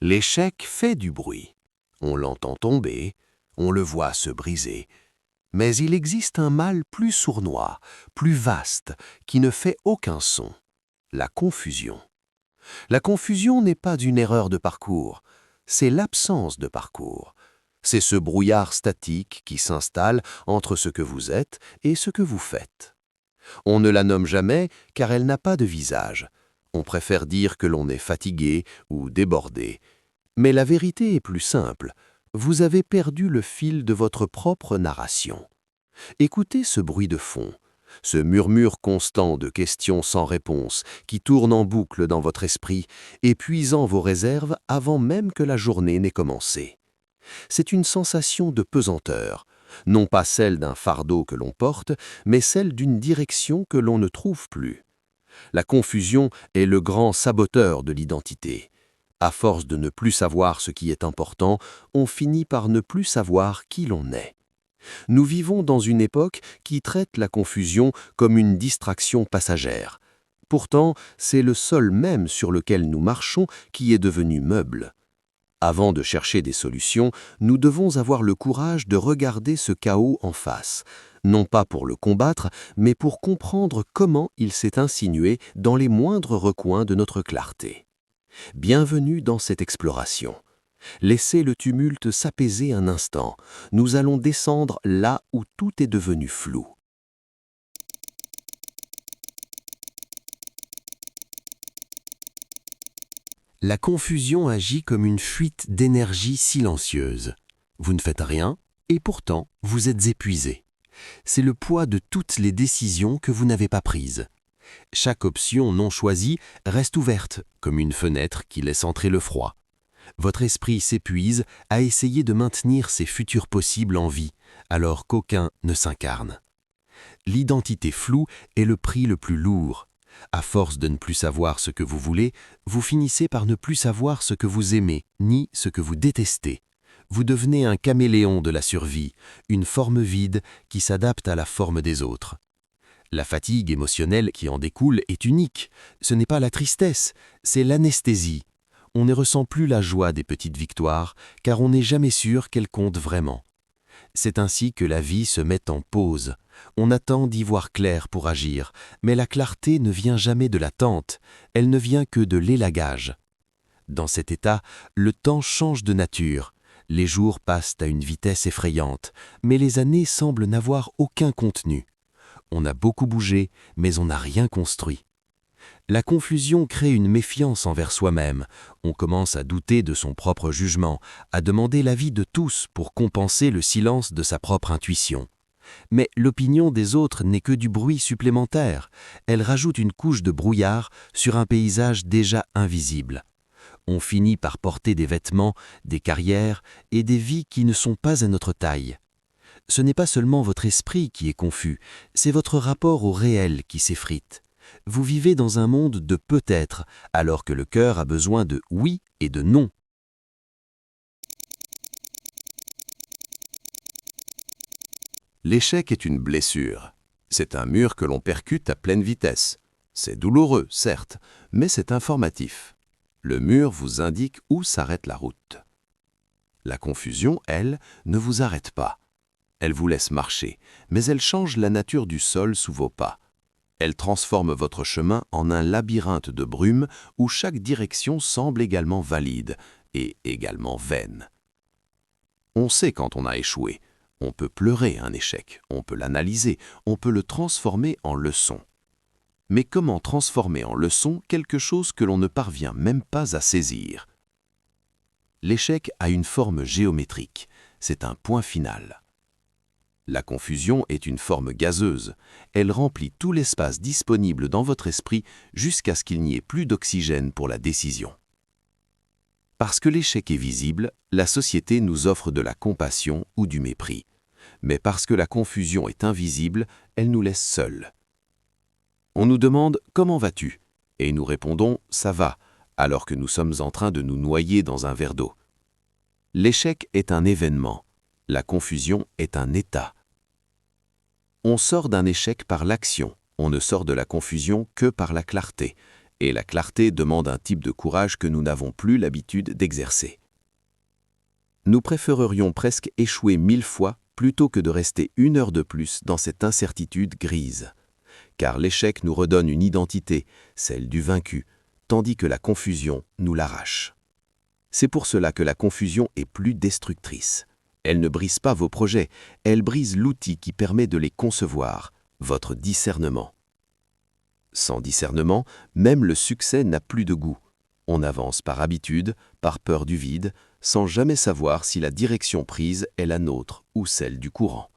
L'échec fait du bruit. On l'entend tomber, on le voit se briser. Mais il existe un mal plus sournois, plus vaste, qui ne fait aucun son. La confusion. La confusion n'est pas une erreur de parcours, c'est l'absence de parcours. C'est ce brouillard statique qui s'installe entre ce que vous êtes et ce que vous faites. On ne la nomme jamais car elle n'a pas de visage. On préfère dire que l'on est fatigué ou débordé. Mais la vérité est plus simple. Vous avez perdu le fil de votre propre narration. Écoutez ce bruit de fond, ce murmure constant de questions sans réponse qui tourne en boucle dans votre esprit, épuisant vos réserves avant même que la journée n'ait commencé. C'est une sensation de pesanteur, non pas celle d'un fardeau que l'on porte, mais celle d'une direction que l'on ne trouve plus. La confusion est le grand saboteur de l'identité. À force de ne plus savoir ce qui est important, on finit par ne plus savoir qui l'on est. Nous vivons dans une époque qui traite la confusion comme une distraction passagère. Pourtant, c'est le sol même sur lequel nous marchons qui est devenu meuble. Avant de chercher des solutions, nous devons avoir le courage de regarder ce chaos en face, non pas pour le combattre, mais pour comprendre comment il s'est insinué dans les moindres recoins de notre clarté. Bienvenue dans cette exploration. Laissez le tumulte s'apaiser un instant. Nous allons descendre là où tout est devenu flou. La confusion agit comme une fuite d'énergie silencieuse. Vous ne faites rien, et pourtant, vous êtes épuisé. C'est le poids de toutes les décisions que vous n'avez pas prises. Chaque option non choisie reste ouverte, comme une fenêtre qui laisse entrer le froid. Votre esprit s'épuise à essayer de maintenir ses futurs possibles en vie, alors qu'aucun ne s'incarne. L'identité floue est le prix le plus lourd. À force de ne plus savoir ce que vous voulez, vous finissez par ne plus savoir ce que vous aimez, ni ce que vous détestez. Vous devenez un caméléon de la survie, une forme vide qui s'adapte à la forme des autres. La fatigue émotionnelle qui en découle est unique. Ce n'est pas la tristesse, c'est l'anesthésie. On ne ressent plus la joie des petites victoires, car on n'est jamais sûr qu'elles comptent vraiment. C'est ainsi que la vie se met en pause. On attend d'y voir clair pour agir, mais la clarté ne vient jamais de l'attente, elle ne vient que de l'élagage. Dans cet état, le temps change de nature. Les jours passent à une vitesse effrayante, mais les années semblent n'avoir aucun contenu. On a beaucoup bougé, mais on n'a rien construit. La confusion crée une méfiance envers soi-même. On commence à douter de son propre jugement, à demander l'avis de tous pour compenser le silence de sa propre intuition. Mais l'opinion des autres n'est que du bruit supplémentaire. Elle rajoute une couche de brouillard sur un paysage déjà invisible. On finit par porter des vêtements, des carrières et des vies qui ne sont pas à notre taille. Ce n'est pas seulement votre esprit qui est confus, c'est votre rapport au réel qui s'effrite. Vous vivez dans un monde de peut-être, alors que le cœur a besoin de oui et de non. L'échec est une blessure. C'est un mur que l'on percute à pleine vitesse. C'est douloureux, certes, mais c'est informatif. Le mur vous indique où s'arrête la route. La confusion, elle, ne vous arrête pas. Elle vous laisse marcher, mais elle change la nature du sol sous vos pas. Elle transforme votre chemin en un labyrinthe de brume où chaque direction semble également valide et également vaine. On sait quand on a échoué. On peut pleurer un échec, on peut l'analyser, on peut le transformer en leçon. Mais comment transformer en leçon quelque chose que l'on ne parvient même pas à saisir? L'échec a une forme géométrique, c'est un point final. La confusion est une forme gazeuse. Elle remplit tout l'espace disponible dans votre esprit jusqu'à ce qu'il n'y ait plus d'oxygène pour la décision. Parce que l'échec est visible, la société nous offre de la compassion ou du mépris. Mais parce que la confusion est invisible, elle nous laisse seuls. On nous demande « Comment vas-tu ?» et nous répondons « Ça va », alors que nous sommes en train de nous noyer dans un verre d'eau. L'échec est un événement. La confusion est un état. On sort d'un échec par l'action, on ne sort de la confusion que par la clarté. Et la clarté demande un type de courage que nous n'avons plus l'habitude d'exercer. Nous préférerions presque échouer 1000 fois plutôt que de rester 1 heure de plus dans cette incertitude grise. Car l'échec nous redonne une identité, celle du vaincu, tandis que la confusion nous l'arrache. C'est pour cela que la confusion est plus destructrice. Elle ne brise pas vos projets, elle brise l'outil qui permet de les concevoir, votre discernement. Sans discernement, même le succès n'a plus de goût. On avance par habitude, par peur du vide, sans jamais savoir si la direction prise est la nôtre ou celle du courant.